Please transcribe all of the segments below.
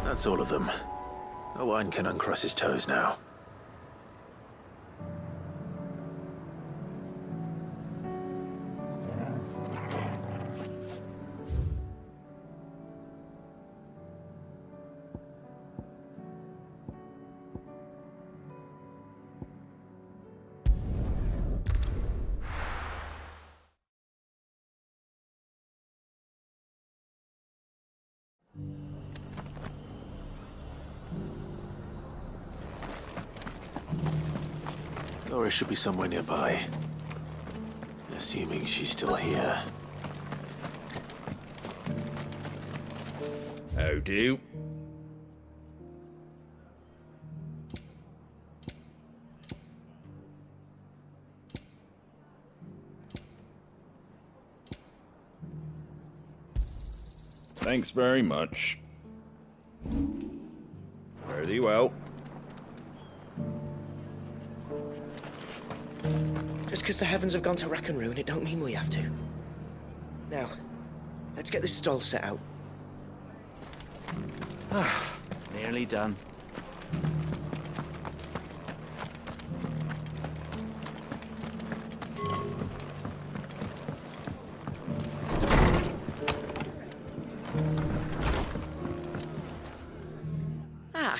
That's all of them. Owen can uncross his toes now. Laura should be somewhere nearby. Assuming she's still here. How do? Thanks very much. Fare thee well. Just because the heavens have gone to rack and ruin, it don't mean we have to. Now, let's get this stall set out. Nearly done.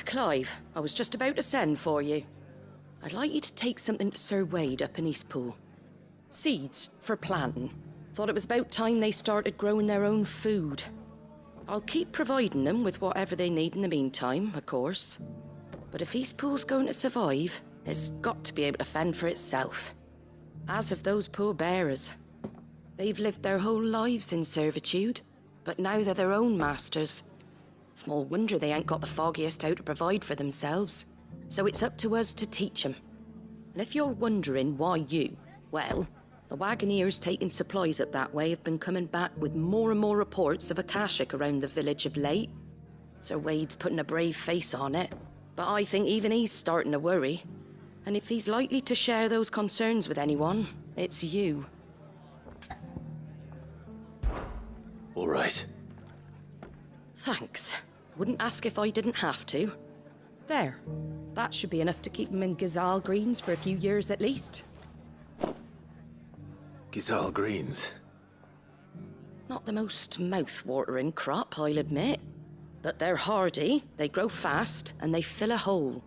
Clive, I was just about to send for you. I'd like you to take something to Sir Wade up in Eastpool. Seeds for planting. Thought it was about time they started growing their own food. I'll keep providing them with whatever they need in the meantime, of course. But if Eastpool's going to survive, it's got to be able to fend for itself. As have those poor bearers. They've lived their whole lives in servitude, but now they're their own masters. Small wonder they ain't got the foggiest how to provide for themselves. So it's up to us to teach them. And if you're wondering why you, well, the wagoneers taking supplies up that way have been coming back with more and more reports of Akashic around the village of late. Sir Wade's putting a brave face on it, but I think even he's starting to worry. And if he's likely to share those concerns with anyone, it's you. All right. Thanks. Wouldn't ask if I didn't have to. There. That should be enough to keep them in Gazal Greens for a few years at least. Gazal Greens. Not the most mouth-watering crop, I'll admit. But they're hardy, they grow fast, and they fill a hole.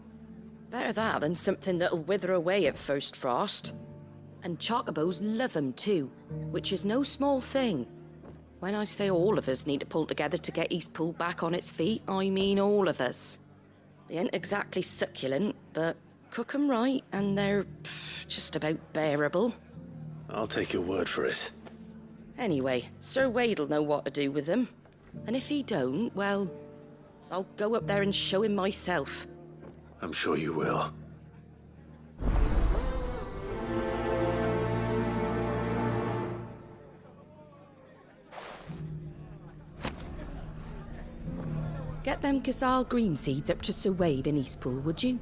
Better that than something that'll wither away at first frost. And chocobos love 'em too, which is no small thing. When I say all of us need to pull together to get Eastpool back on its feet, I mean all of us. They ain't exactly succulent, but cook 'em right and they're just about bearable. I'll take your word for it. Anyway, Sir Wade'll know what to do with them. And if he don't, well, I'll go up there and show him myself. I'm sure you will. Get them Gazal green seeds up to Sir Wade in Eastpool, would you?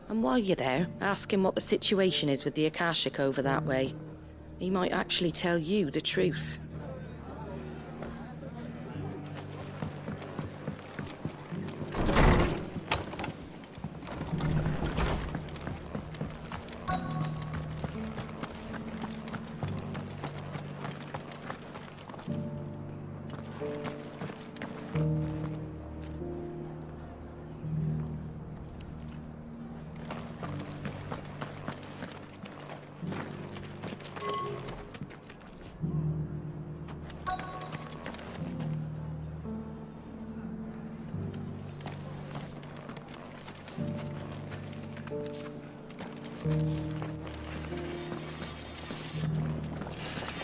And while you're there, ask him what the situation is with the Akashic over that way. He might actually tell you the truth.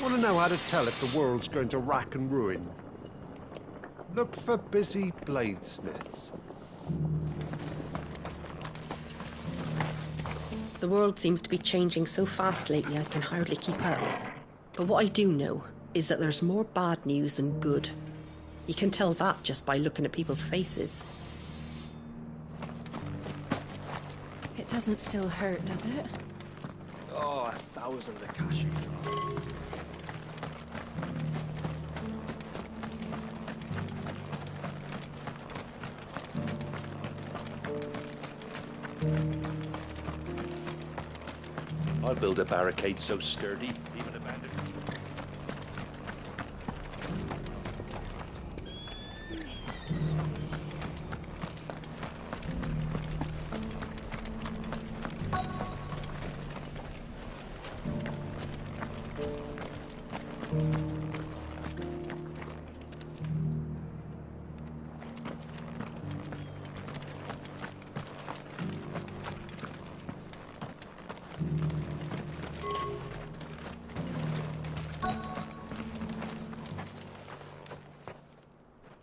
Want to know how to tell if the world's going to rack and ruin? Look for busy bladesmiths. The world seems to be changing so fast lately I can hardly keep up. But what I do know is that there's more bad news than good. You can tell that just by looking at people's faces. It doesn't still hurt, does it? Oh, 1,000 the cash. I'll build a barricade so sturdy, even abandoned.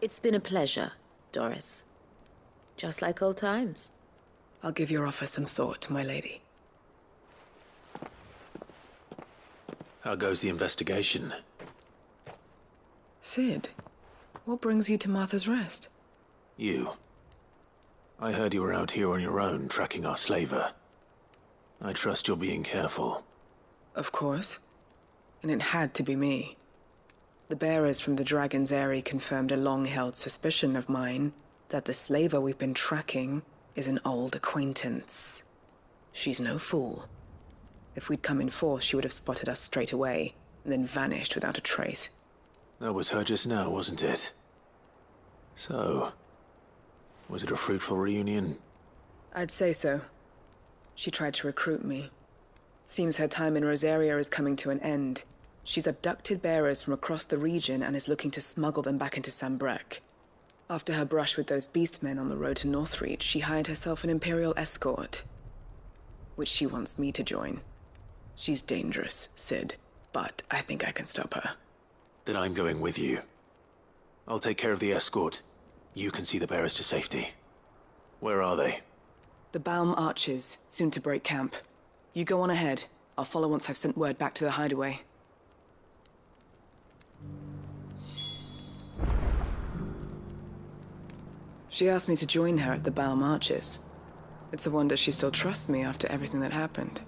It's been a pleasure, Doris. Just like old times. I'll give your offer some thought, my lady. How goes the investigation? Sid, what brings you to Martha's Rest? You. I heard you were out here on your own, tracking our slaver. I trust you're being careful. Of course. And it had to be me. The bearers from the Dragon's Eyrie confirmed a long-held suspicion of mine that the slaver we've been tracking is an old acquaintance. She's no fool. If we'd come in force, she would have spotted us straight away, and then vanished without a trace. That was her just now, wasn't it? So, was it a fruitful reunion? I'd say so. She tried to recruit me. Seems her time in Rosaria is coming to an end. She's abducted bearers from across the region and is looking to smuggle them back into Sambrec. After her brush with those beastmen on the road to Northreach, she hired herself an Imperial escort, which she wants me to join. She's dangerous, Sid, but I think I can stop her. Then I'm going with you. I'll take care of the escort. You can see the bearers to safety. Where are they? The Baum Archers, soon to break camp. You go on ahead. I'll follow once I've sent word back to the hideaway. She asked me to join her at the Baum Archers. It's a wonder she still trusts me after everything that happened.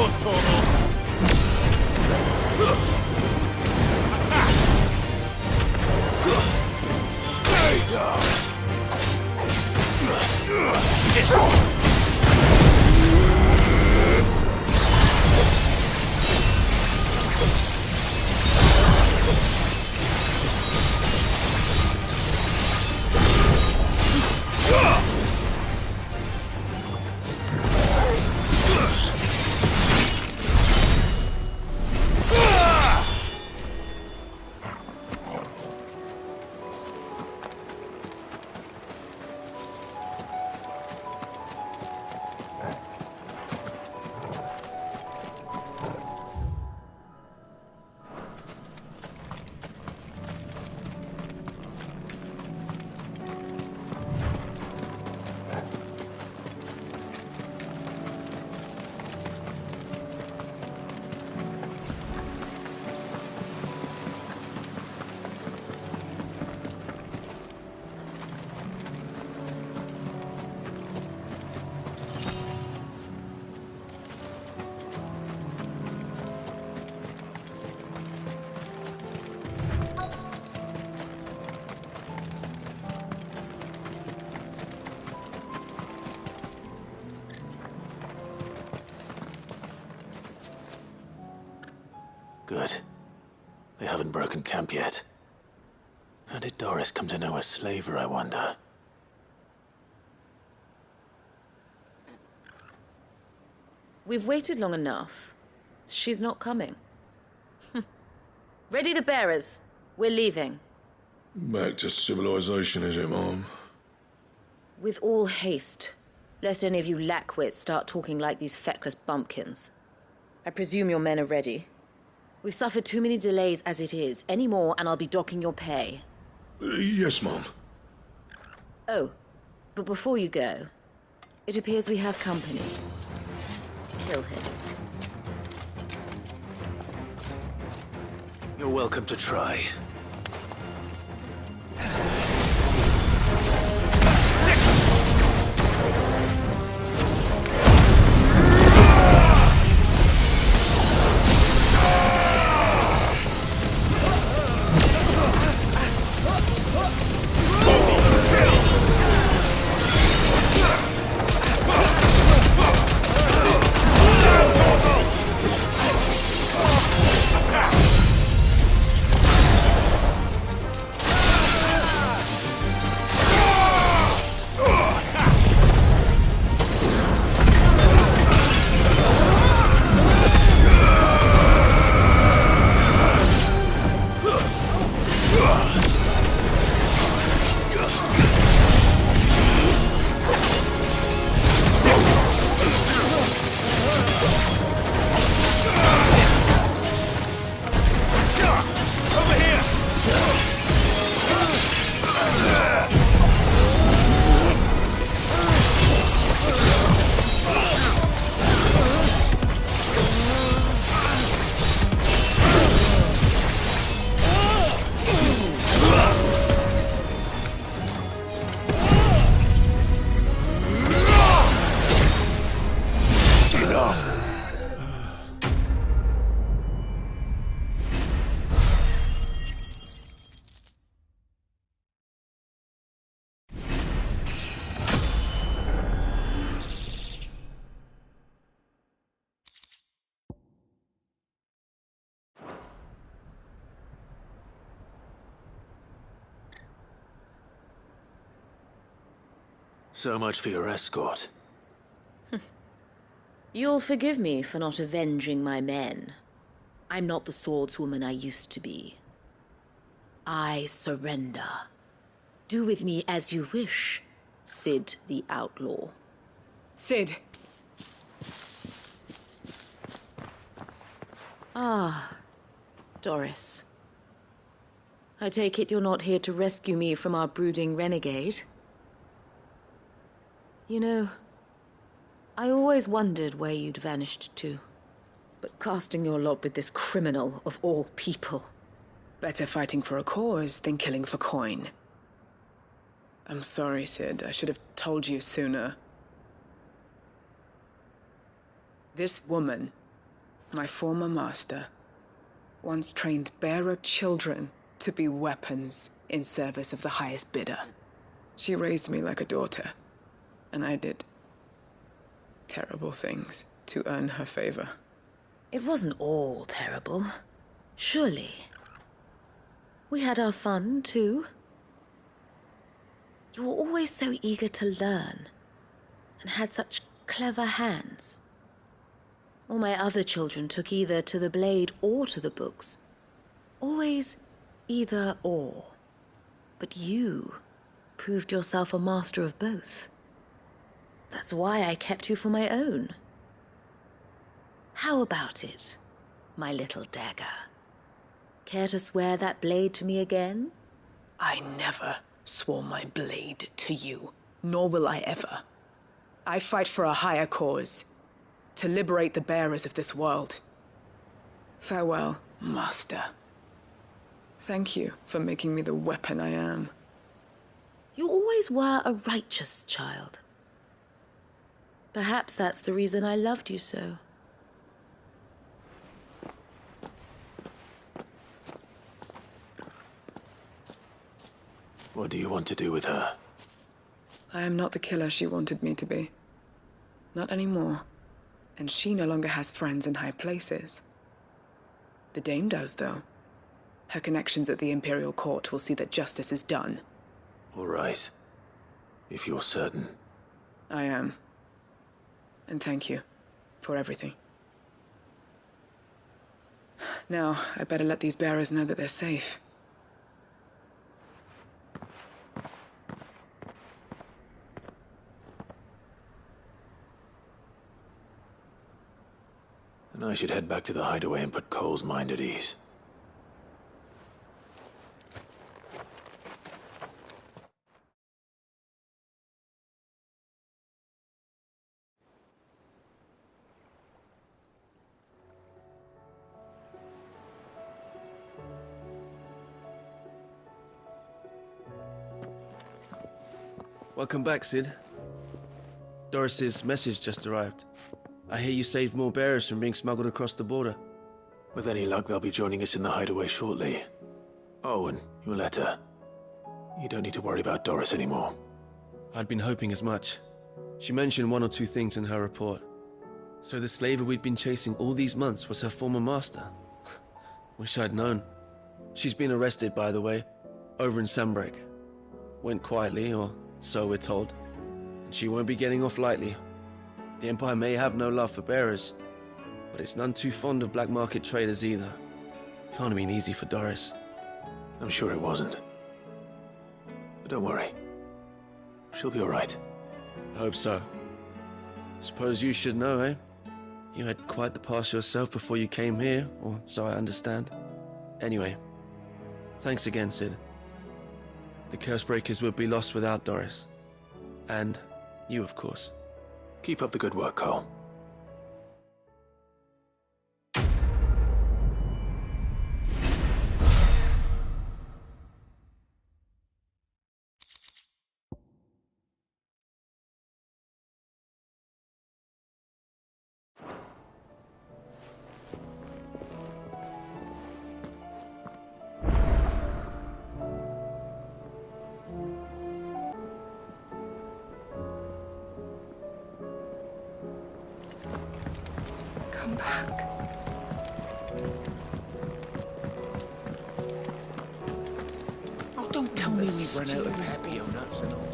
yours, Torvald! Attack! Stay down! Yes! Good. They haven't broken camp yet. How did Doris come to know a slaver, I wonder? We've waited long enough. She's not coming. Ready the bearers. We're leaving. Back to civilization, is it, Mom? With all haste, lest any of you lackwits start talking like these feckless bumpkins. I presume your men are ready. We've suffered too many delays as it is. Any more, and I'll be docking your pay. Yes, Mom. Oh, but before you go, it appears we have company. Kill him. You're welcome to try. So much for your escort. You'll forgive me for not avenging my men. I'm not the swordswoman I used to be. I surrender. Do with me as you wish, Sid the Outlaw. Sid! Ah, Doris. I take it you're not here to rescue me from our brooding renegade? You know, I always wondered where you'd vanished to. But casting your lot with this criminal of all people... Better fighting for a cause than killing for coin. I'm sorry, Sid. I should have told you sooner. This woman My former master once trained bearer children to be weapons in service of the highest bidder. She raised me like a daughter, and I did terrible things to earn her favor. It wasn't all terrible, surely. We had our fun, too. You were always so eager to learn, and had such clever hands. All my other children took either to the blade or to the books. Always either or. But you proved yourself a master of both. That's why I kept you for my own. How about it, my little dagger? Care to swear that blade to me again? I never swore my blade to you, nor will I ever. I fight for a higher cause, to liberate the bearers of this world. Farewell, Master. Thank you for making me the weapon I am. You always were a righteous child. Perhaps that's the reason I loved you so. What do you want to do with her? I am not the killer she wanted me to be. Not anymore. And she no longer has friends in high places. The Dame does, though. Her connections at the Imperial Court will see that justice is done. All right. If you're certain. I am. And thank you for everything. Now, I better let these bearers know that they're safe. And I should head back to the hideaway and put Cole's mind at ease. Welcome back, Sid. Doris's message just arrived. I hear you saved more bearers from being smuggled across the border. With any luck, they'll be joining us in the hideaway shortly. Oh, and your letter. You don't need to worry about Doris anymore. I'd been hoping as much. She mentioned one or two things in her report. So the slaver we'd been chasing all these months was her former master. Wish I'd known. She's been arrested, by the way, over in Sambrek. Went quietly, or so we're told. And she won't be getting off lightly. The Empire may have no love for bearers, but it's none too fond of black market traders either. Can't have been easy for Doris. I'm sure it wasn't. But don't worry. She'll be all right. I hope so. Suppose you should know, eh? You had quite the past yourself before you came here, or so I understand. Anyway, thanks again, Sid. The Cursebreakers would be lost without Doris. And you, of course. Keep up the good work, Cole. Come back. Oh, don't tell me we've run out of Papio nuts and all.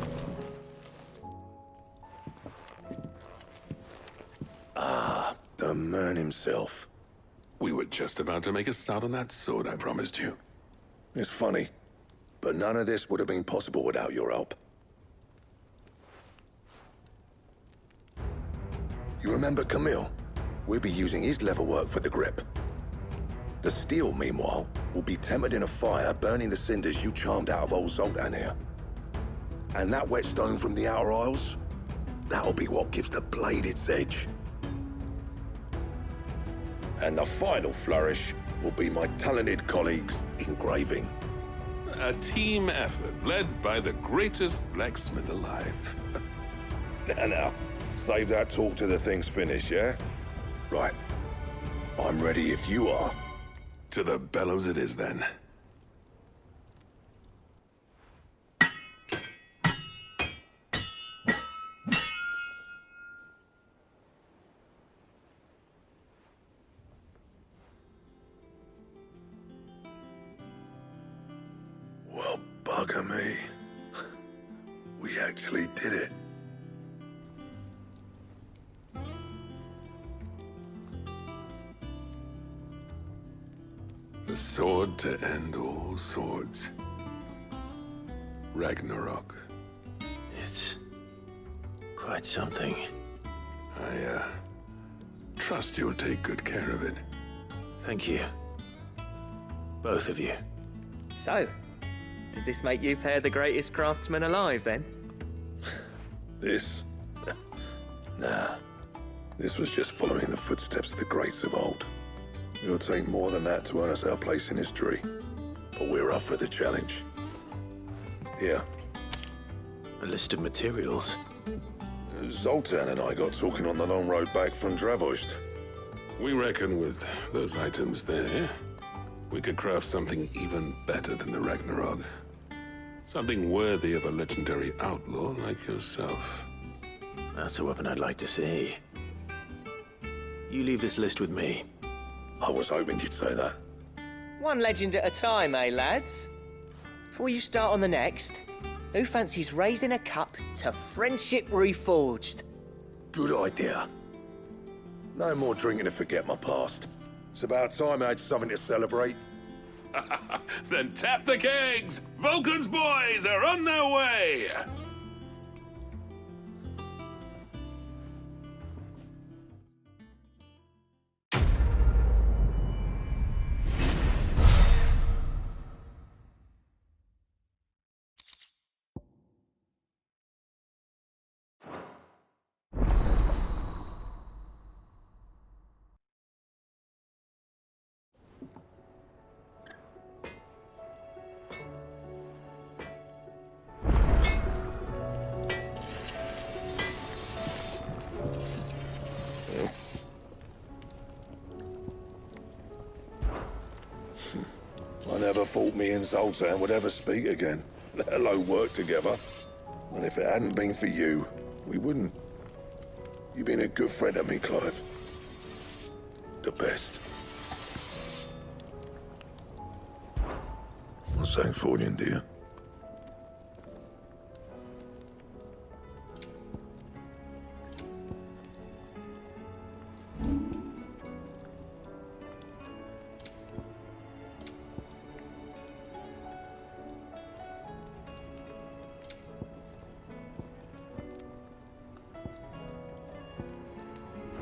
Ah, the man himself. We were just about to make a start on that sword I promised you. It's funny, but none of this would have been possible without your help. You remember Camille? We'll be using his leatherwork for the grip. The steel, meanwhile, will be tempered in a fire, burning the cinders you charmed out of old Zoltan here. And that whetstone from the Outer Isles, that'll be what gives the blade its edge. And the final flourish will be my talented colleagues' engraving. A team effort led by the greatest blacksmith alive. Now, save that talk till the thing's finished, yeah? Right. I'm ready if you are. To the bellows it is, then. Well, bugger me. We actually did it. The sword to end all swords. Ragnarok. It's quite something. I trust you'll take good care of it. Thank you. Both of you. So, does this make you pair the greatest craftsman alive, then? This? Nah. This was just following the footsteps of the greats of old. It'll take more than that to earn us our place in history. But we're up for the challenge. Here. A list of materials. Zoltan and I got talking on the long road back from Dravost. We reckon with those items there, we could craft something even better than the Ragnarok. Something worthy of a legendary outlaw like yourself. That's a weapon I'd like to see. You leave this list with me. I was hoping you'd say that. One legend at a time, eh, lads? Before you start on the next, who fancies raising a cup to friendship reforged? Good idea. No more drinking to forget my past. It's about time I had something to celebrate. Then tap the kegs! Vulcan's boys are on their way! I never thought me and Zoltan would ever speak again, let alone work together. And if it hadn't been for you, we wouldn't. You've been a good friend to me, Clive. The best. I sang for you, dear.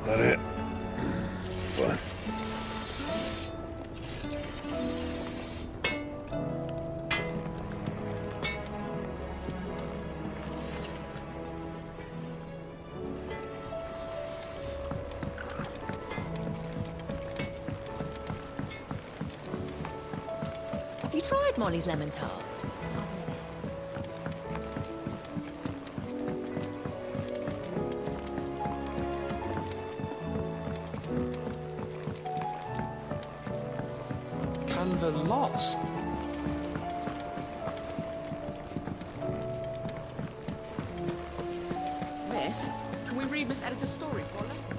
That it? Fine. Have you tried Molly's lemon tarts? Canva lost. Miss, can we read Miss Editor's story for a lesson?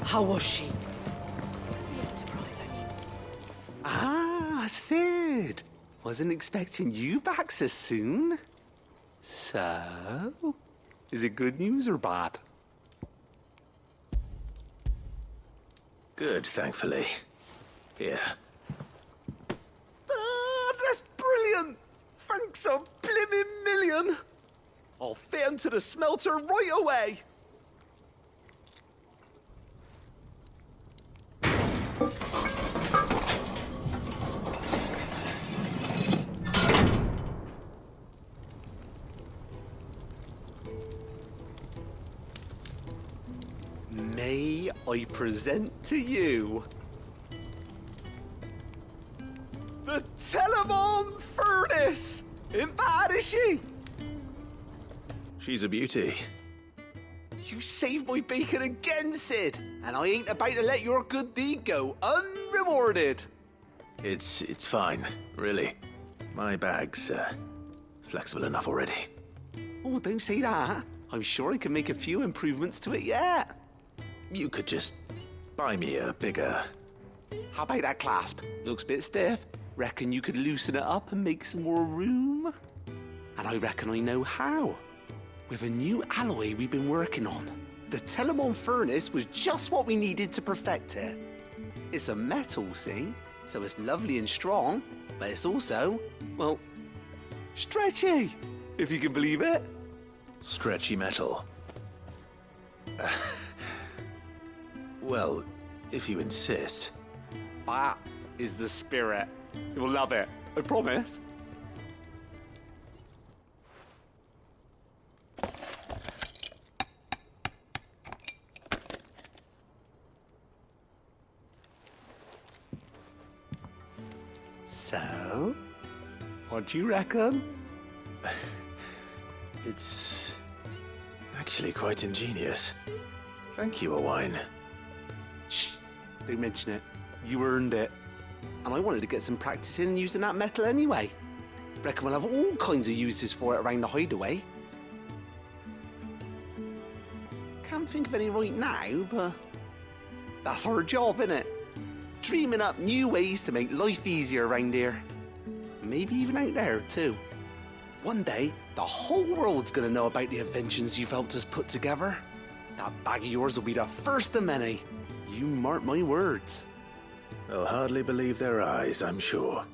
How was she? The Enterprise, I mean. Ah, Sid. Wasn't expecting you back so soon. So, is it good news or bad? Good, thankfully. Here. Ah, that's brilliant. Thanks a blimmin' million. I'll fit 'em to the smelter right away. May I present to you the Telemon Furnace in Badishi? She's a beauty. You saved my bacon again, Sid, and I ain't about to let your good deed go unrewarded. It's fine, really. My bag's flexible enough already. Oh, don't say that. I'm sure I can make a few improvements to it yet. You could just buy me a bigger... How about that clasp? Looks a bit stiff. Reckon you could loosen it up and make some more room? And I reckon I know how. With a new alloy we've been working on. The Telemon furnace was just what we needed to perfect it. It's a metal, see? So it's lovely and strong, but it's also, well, stretchy, if you can believe it. Stretchy metal. Well, if you insist. That is the spirit. You'll love it, I promise. So, what do you reckon? It's actually quite ingenious. Thank you, Owain. Shh, don't mention it. You earned it. And I wanted to get some practice in using that metal anyway. Reckon we'll have all kinds of uses for it around the hideaway. Can't think of any right now, but that's our job, innit? Dreaming up new ways to make life easier around here. Maybe even out there, too. One day, the whole world's gonna know about the inventions you've helped us put together. That bag of yours will be the first of many. You mark my words. They'll hardly believe their eyes, I'm sure.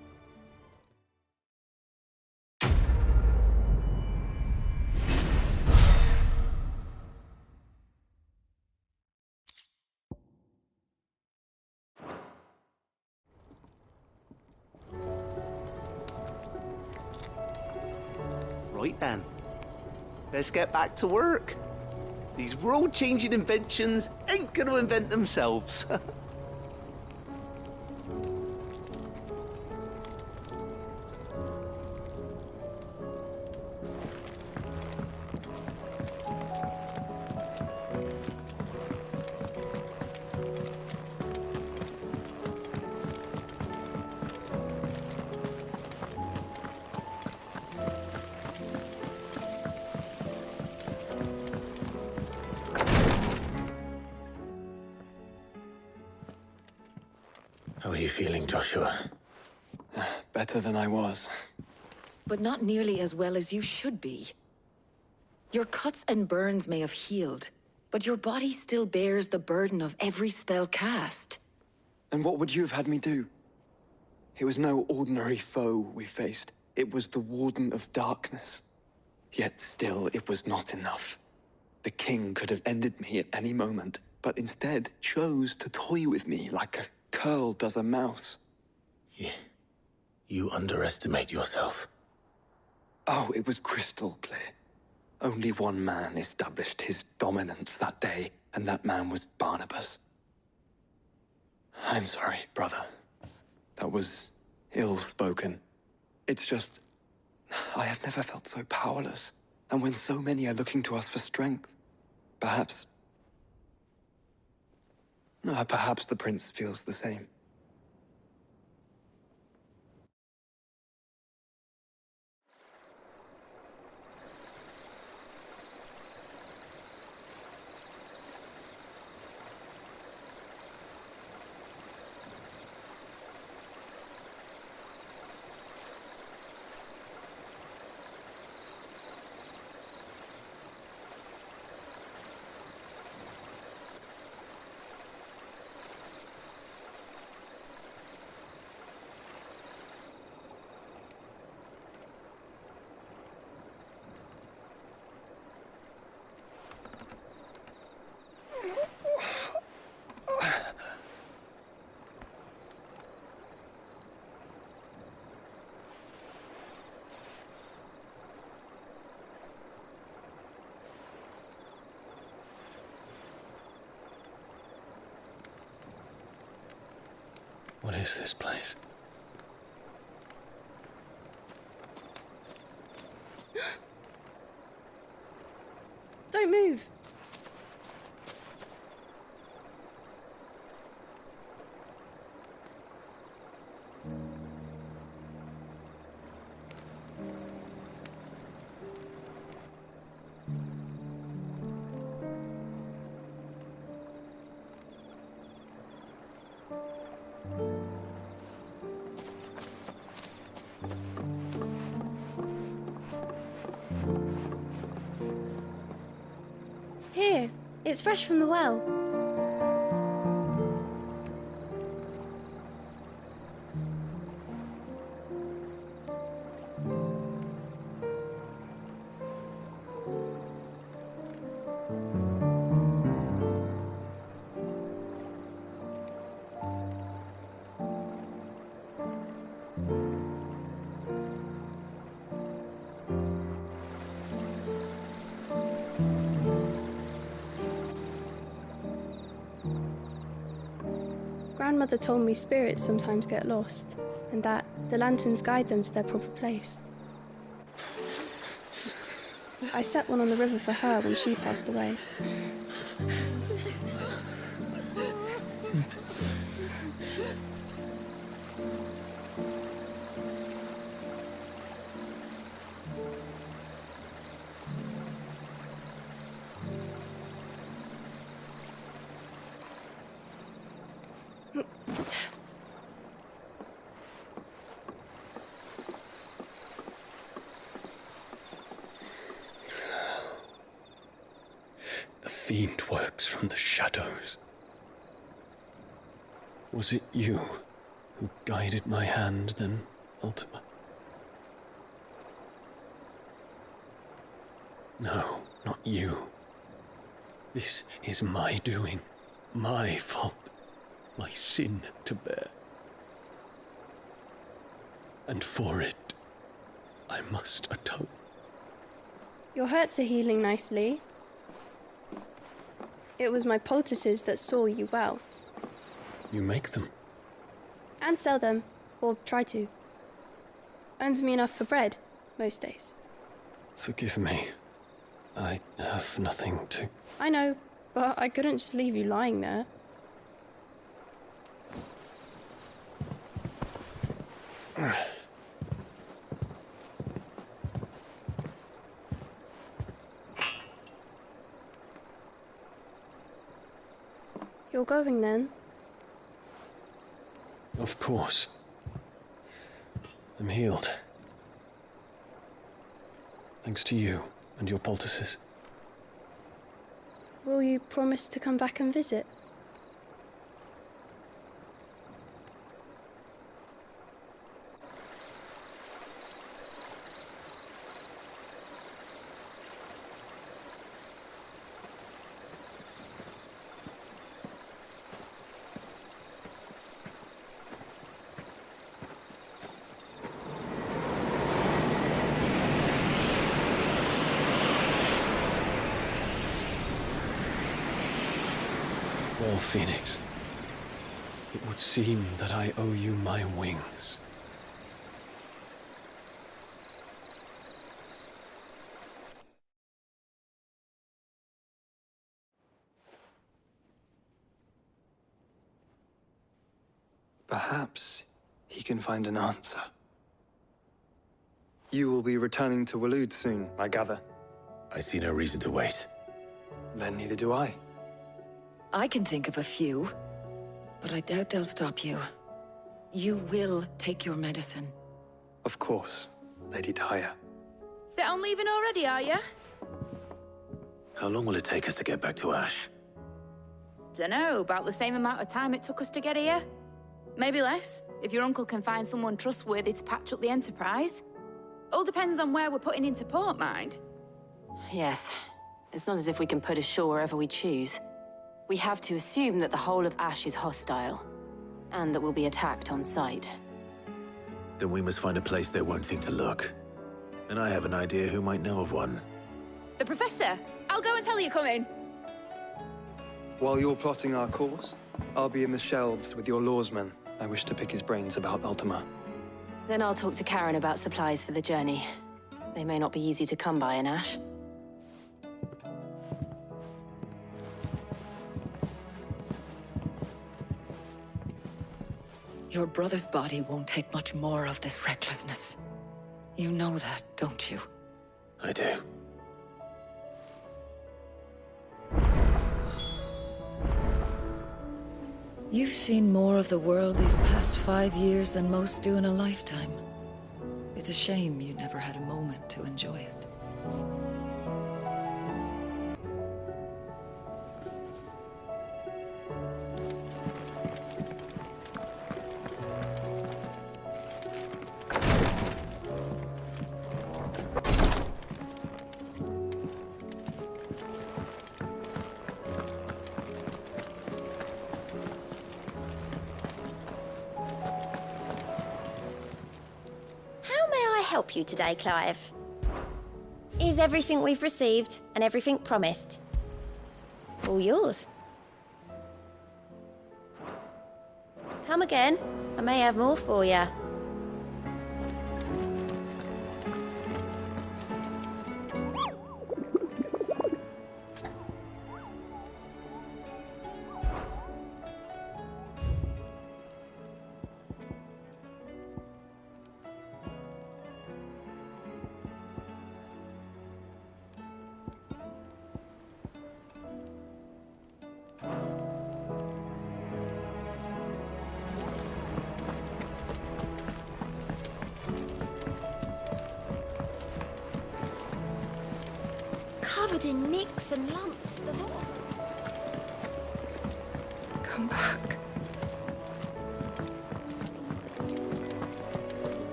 Right then, let's get back to work. These world-changing inventions ain't gonna invent themselves. How are you feeling, Joshua? Better than I was. But not nearly as well as you should be. Your cuts and burns may have healed, but your body still bears the burden of every spell cast. And what would you have had me do? It was no ordinary foe we faced. It was the Warden of Darkness. Yet still, it was not enough. The king could have ended me at any moment, but instead chose to toy with me like a curl does a mouse. You underestimate yourself. Oh, it was crystal clear. Only one man established his dominance that day, and that man was Barnabas. I'm sorry, brother. That was ill-spoken. It's just, I have never felt so powerless. And when so many are looking to us for strength, perhaps the prince feels the same. What is this place? Don't move. Here, it's fresh from the well. Grandmother told me spirits sometimes get lost, and that the lanterns guide them to their proper place. I set one on the river for her when she passed away. The fiend works from the shadows. Was it you who guided my hand then, Ultima? No, not you. This is my doing, my fault, my sin to bear. And for it, I must atone. Your hurts are healing nicely. It was my poultices that saw you well. You make them? And sell them, or try to. Earns me enough for bread, most days. Forgive me. I have nothing to... I know, but I couldn't just leave you lying there. You're going then? Of course. I'm healed. Thanks to you and your poultices. Will you promise to come back and visit? Well, Phoenix, it would seem that I owe you my wings. Perhaps he can find an answer. You will be returning to Waloed soon, I gather. I see no reason to wait. Then neither do I. I can think of a few, but I doubt they'll stop you. You will take your medicine. Of course, Lady Tyre. Set on leaving already, are you? How long will it take us to get back to Ash? Dunno, about the same amount of time it took us to get here. Maybe less, if your uncle can find someone trustworthy to patch up the Enterprise. All depends on where we're putting into port, mind. Yes. It's not as if we can put ashore wherever we choose. We have to assume that the whole of Ash is hostile, and that we'll be attacked on sight. Then we must find a place they won't think to look. And I have an idea who might know of one. The Professor! I'll go and tell you come in. While you're plotting our course, I'll be in the shelves with your lawsman. I wish to pick his brains about Ultima. Then I'll talk to Karen about supplies for the journey. They may not be easy to come by in Ash. Your brother's body won't take much more of this recklessness. You know that, don't you? I do. You've seen more of the world these past 5 years than most do in a lifetime. It's a shame you never had a moment to enjoy it. Help you today, Clive? Is everything we've received and everything promised all yours? Come again. I may have more for you. Covered in nicks and lumps, the lot. Come back.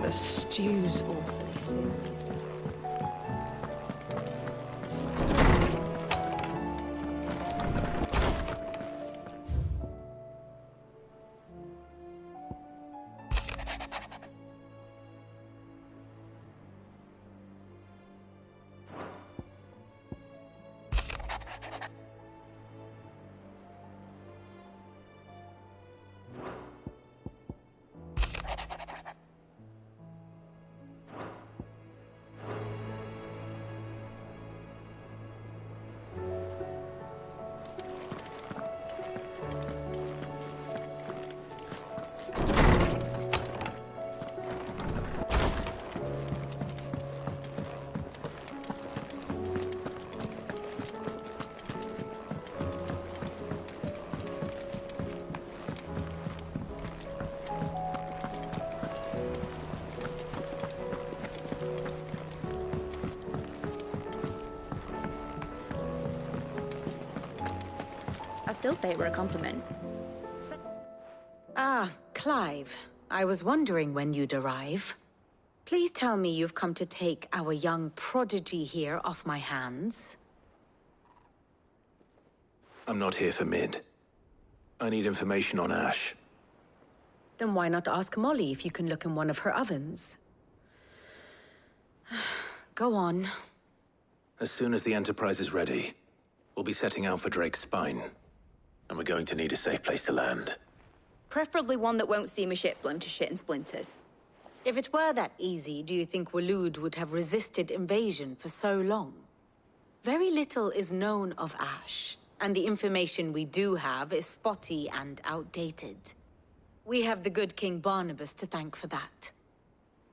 The stew's awfully thin these days. Still say it were a compliment. Ah, Clive. I was wondering when you'd arrive. Please tell me you've come to take our young prodigy here off my hands. I'm not here for Mid. I need information on Ash. Then why not ask Molly if you can look in one of her ovens? Go on. As soon as the Enterprise is ready, we'll be setting out for Drake's Spine. And we're going to need a safe place to land. Preferably one that won't see my ship blown to shit and splinters. If it were that easy, do you think Waloed would have resisted invasion for so long? Very little is known of Ash, and the information we do have is spotty and outdated. We have the good King Barnabas to thank for that.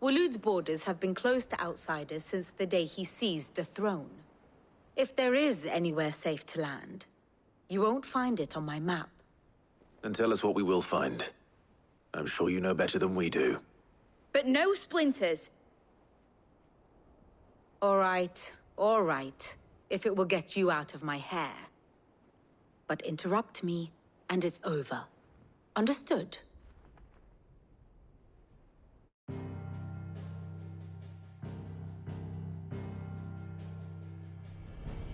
Waloed's borders have been closed to outsiders since the day he seized the throne. If there is anywhere safe to land, you won't find it on my map. Then tell us what we will find. I'm sure you know better than we do. But no splinters! All right, if it will get you out of my hair. But interrupt me, and it's over. Understood?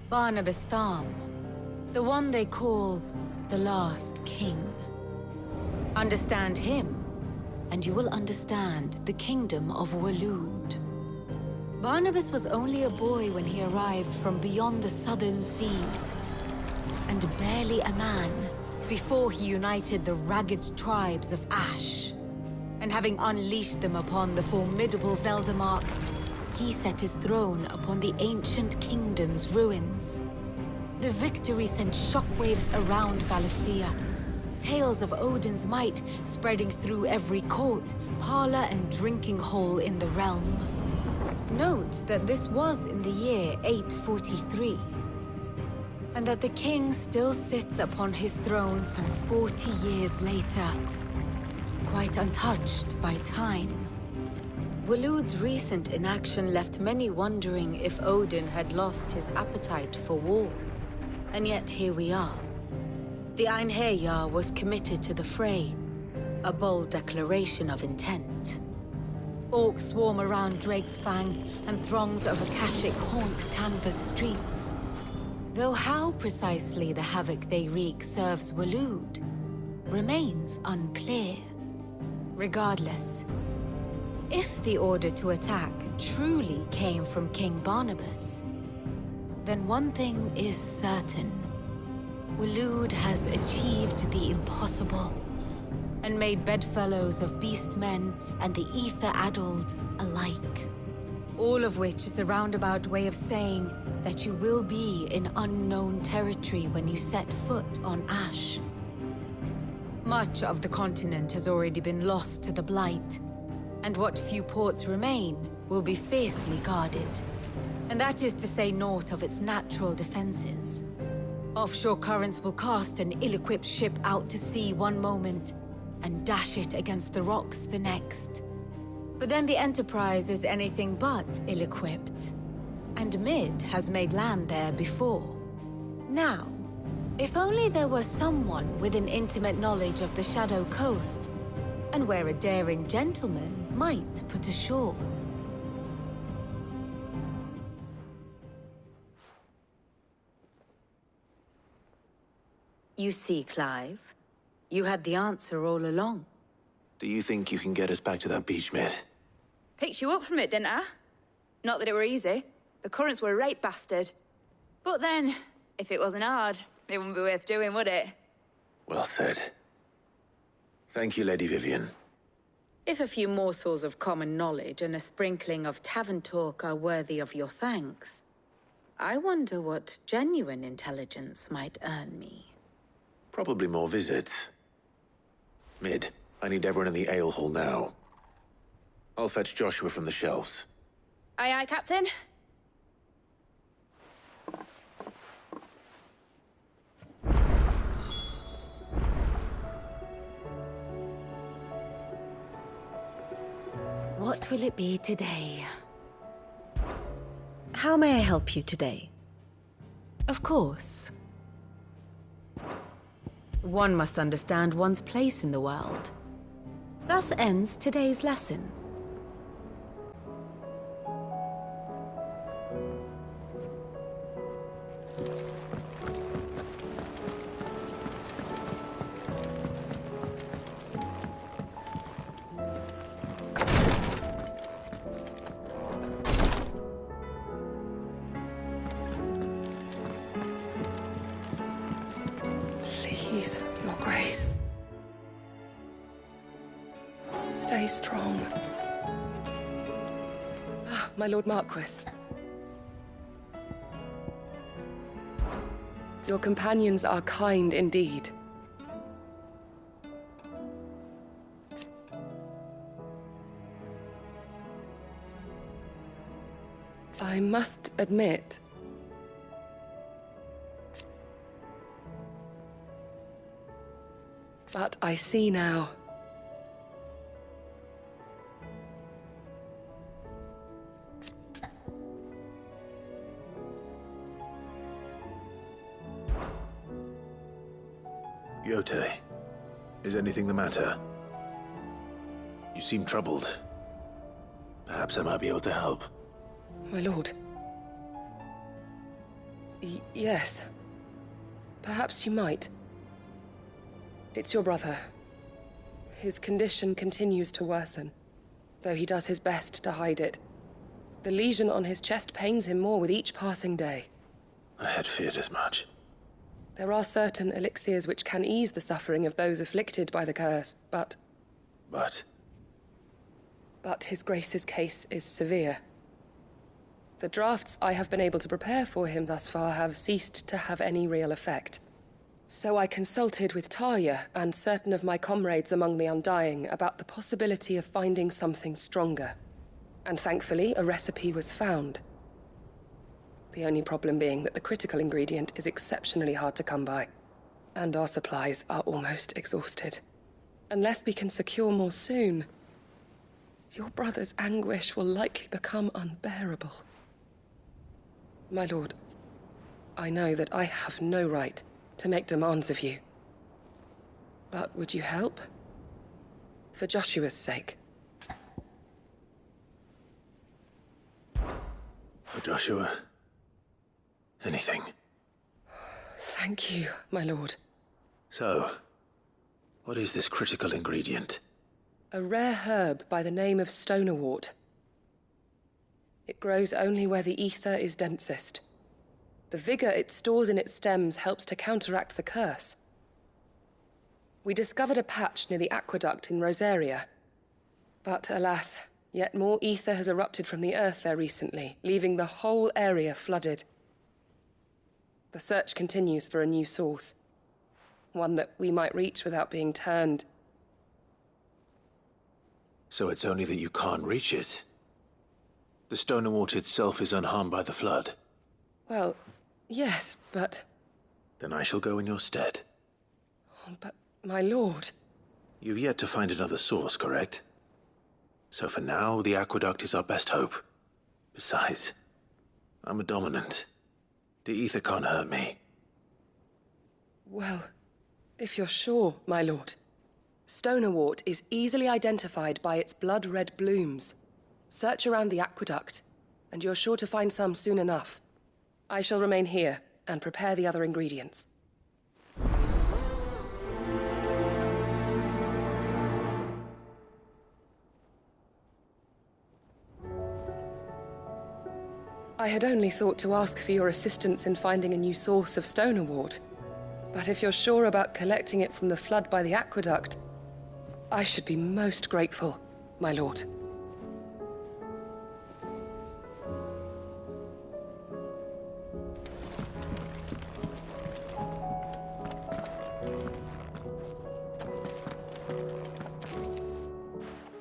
Barnabas Tham. The one they call the Last King. Understand him, and you will understand the kingdom of Waloed. Barnabas was only a boy when he arrived from beyond the southern seas, and barely a man before he united the ragged tribes of Ash. And having unleashed them upon the formidable Veldamark, he set his throne upon the ancient kingdom's ruins. The victory sent shockwaves around Valisthea, Tales of Odin's might spreading through every court, parlor, and drinking hole in the realm. Note that this was in the year 843, and that the king still sits upon his throne some 40 years later, quite untouched by time. Waloed's recent inaction left many wondering if Odin had lost his appetite for war. And yet here we are. The Einherjar was committed to the fray, a bold declaration of intent. Orcs swarm around Drake's Fang, and throngs of Akashic haunt canvas streets. Though how precisely the havoc they wreak serves Waloed remains unclear. Regardless, if the order to attack truly came from King Barnabas, then one thing is certain. Waloed has achieved the impossible, and made bedfellows of beastmen and the ether-addled alike. All of which is a roundabout way of saying that you will be in unknown territory when you set foot on Ash. Much of the continent has already been lost to the Blight, and what few ports remain will be fiercely guarded. And that is to say naught of its natural defenses. Offshore currents will cast an ill-equipped ship out to sea one moment, and dash it against the rocks the next. But then the Enterprise is anything but ill-equipped, and Mid has made land there before. Now, if only there were someone with an intimate knowledge of the Shadow Coast, and where a daring gentleman might put ashore. You see, Clive, you had the answer all along. Do you think you can get us back to that beach, Mid? Picked you up from it, didn't I? Not that it were easy. The currents were a right bastard. But then, if it wasn't hard, it wouldn't be worth doing, would it? Well said. Thank you, Lady Vivian. If a few morsels of common knowledge and a sprinkling of tavern talk are worthy of your thanks, I wonder what genuine intelligence might earn me. Probably more visits. Mid, I need everyone in the ale hall now. I'll fetch Joshua from the shelves. Aye, aye, Captain. What will it be today? How may I help you today? Of course. One must understand one's place in the world. Thus ends today's lesson. Please, Your Grace. Stay strong. Ah, my Lord Marquis. Your companions are kind indeed. I must admit, but I see now. Yote, is anything the matter? You seem troubled. Perhaps I might be able to help. My lord. Yes. Perhaps you might. It's your brother. His condition continues to worsen, though he does his best to hide it. The lesion on his chest pains him more with each passing day. I had feared as much. There are certain elixirs which can ease the suffering of those afflicted by the curse, but... But his Grace's case is severe. The drafts I have been able to prepare for him thus far have ceased to have any real effect. So I consulted with Tarja and certain of my comrades among the Undying about the possibility of finding something stronger. And thankfully, a recipe was found. The only problem being that the critical ingredient is exceptionally hard to come by, and our supplies are almost exhausted. Unless we can secure more soon, your brother's anguish will likely become unbearable. My lord, I know that I have no right to make demands of you. But would you help? For Joshua's sake. For Joshua, anything. Thank you, my lord. So, what is this critical ingredient? A rare herb by the name of stonerwort. It grows only where the ether is densest. The vigor it stores in its stems helps to counteract the curse. We discovered a patch near the aqueduct in Rosaria. But alas, yet more ether has erupted from the earth there recently, leaving the whole area flooded. The search continues for a new source. One that we might reach without being turned. So it's only that you can't reach it. The stonerwort itself is unharmed by the flood. Well, yes, but... Then I shall go in your stead. But, my lord... You've yet to find another source, correct? So for now, the aqueduct is our best hope. Besides, I'm a dominant. The ether can't hurt me. Well, if you're sure, my lord. Stonerwort is easily identified by its blood-red blooms. Search around the aqueduct, and you're sure to find some soon enough. I shall remain here and prepare the other ingredients. I had only thought to ask for your assistance in finding a new source of stonerwort. But if you're sure about collecting it from the flood by the aqueduct, I should be most grateful, my lord.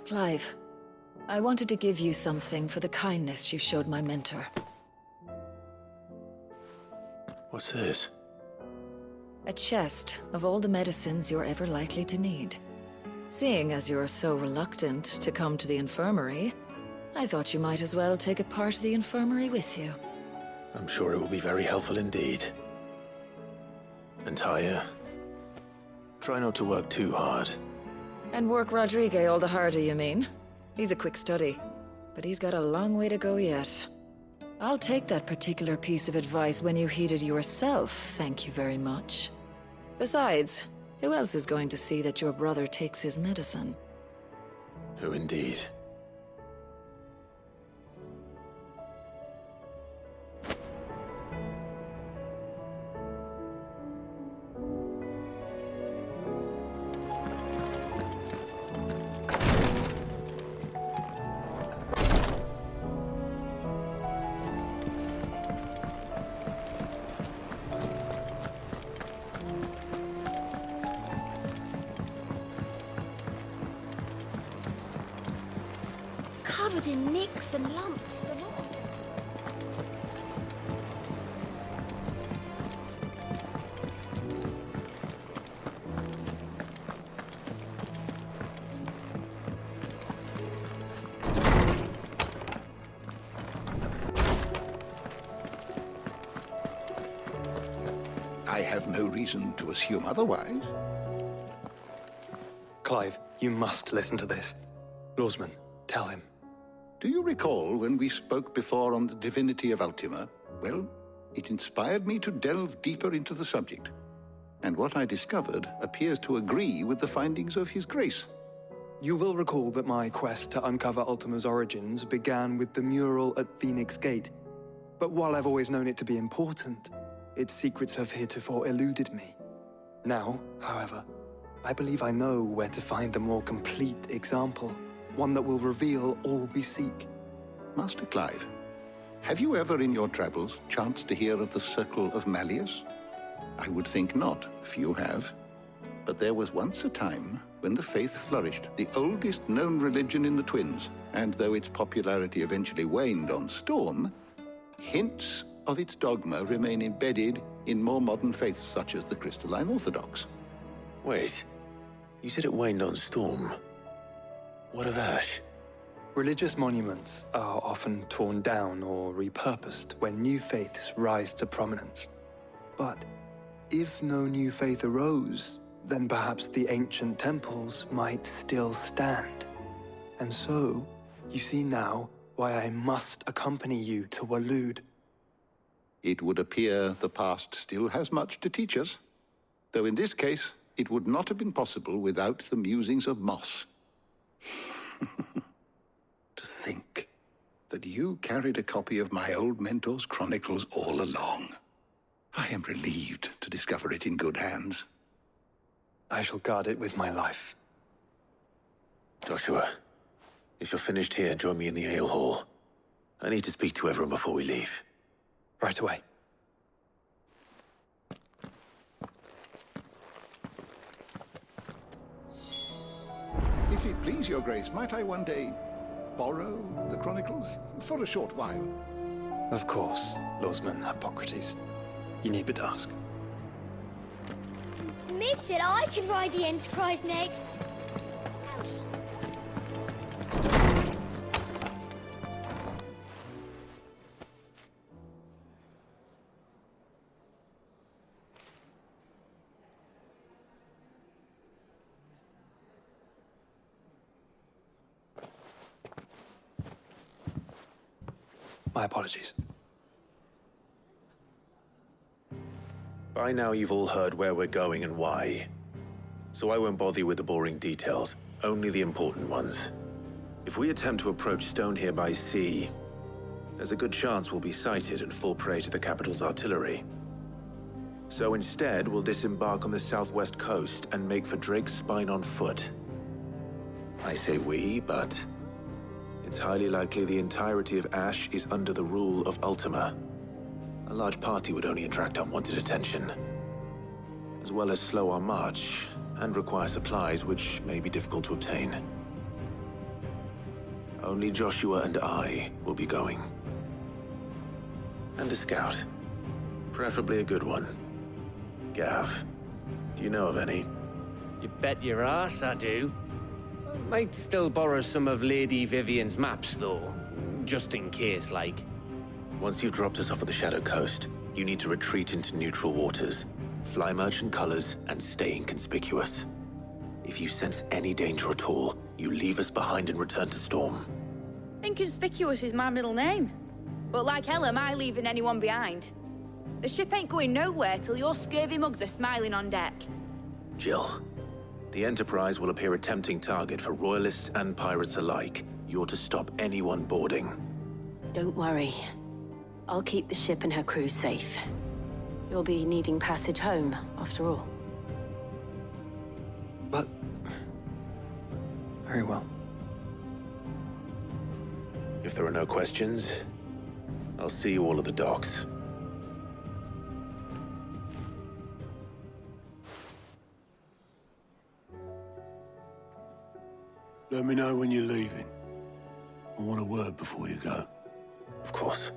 Clive, I wanted to give you something for the kindness you showed my mentor. What's this? A chest of all the medicines you're ever likely to need. Seeing as you're so reluctant to come to the infirmary, I thought you might as well take a part of the infirmary with you. I'm sure it will be very helpful indeed. And Tarja, try not to work too hard. And work Rodrigue all the harder, you mean? He's a quick study, but he's got a long way to go yet. I'll take that particular piece of advice when you heed it yourself, thank you very much. Besides, who else is going to see that your brother takes his medicine? Who indeed? Covered in nicks and lumps, the lot. I have no reason to assume otherwise. Clive, you must listen to this. Lawsman, tell him. Do you recall when we spoke before on the divinity of Ultima? Well, it inspired me to delve deeper into the subject. And what I discovered appears to agree with the findings of His Grace. You will recall that my quest to uncover Ultima's origins began with the mural at Phoenix Gate. But while I've always known it to be important, its secrets have heretofore eluded me. Now, however, I believe I know where to find the more complete example. One that will reveal all we seek. Master Clive, have you ever in your travels chanced to hear of the Circle of Malleus? I would think not. Few have. But there was once a time when the faith flourished, the oldest known religion in the Twins. And though its popularity eventually waned on Storm, hints of its dogma remain embedded in more modern faiths such as the Crystalline Orthodox. Wait, you said it waned on Storm. What of Ash? Religious monuments are often torn down or repurposed when new faiths rise to prominence. But if no new faith arose, then perhaps the ancient temples might still stand. And so, you see now why I must accompany you to Waloed. It would appear the past still has much to teach us, though in this case, it would not have been possible without the musings of Moss. To think that you carried a copy of my old mentor's chronicles all along. I am relieved to discover it in good hands. I shall guard it with my life. Joshua, if you're finished here, join me in the ale hall. I need to speak to everyone before we leave. Right away. If it please your grace, might I one day borrow the chronicles? For a short while. Of course, Lordsman Hippocrates. You need but ask. Mid said I could ride the Enterprise next. My apologies. By now you've all heard where we're going and why. So I won't bother you with the boring details, only the important ones. If we attempt to approach Stone here by sea, there's a good chance we'll be sighted and fall prey to the capital's artillery. So instead, we'll disembark on the southwest coast and make for Drake's Spine on foot. I say we, but it's highly likely the entirety of Ash is under the rule of Ultima. A large party would only attract unwanted attention, as well as slow our march and require supplies which may be difficult to obtain. Only Joshua and I will be going. And a scout. Preferably a good one. Gav, do you know of any? You bet your ass I do. Might still borrow some of Lady Vivian's maps, though. Just in case, like. Once you've dropped us off at the Shadow Coast, you need to retreat into neutral waters, fly merchant colors, and stay inconspicuous. If you sense any danger at all, you leave us behind and return to Storm. Inconspicuous is my middle name. But like hell am I leaving anyone behind. The ship ain't going nowhere till your scurvy mugs are smiling on deck. Jill, the Enterprise will appear a tempting target for royalists and pirates alike. You're to stop anyone boarding. Don't worry. I'll keep the ship and her crew safe. You'll be needing passage home, after all. But... very well. If there are no questions, I'll see you all at the docks. Let me know when you're leaving. I want a word before you go. Of course.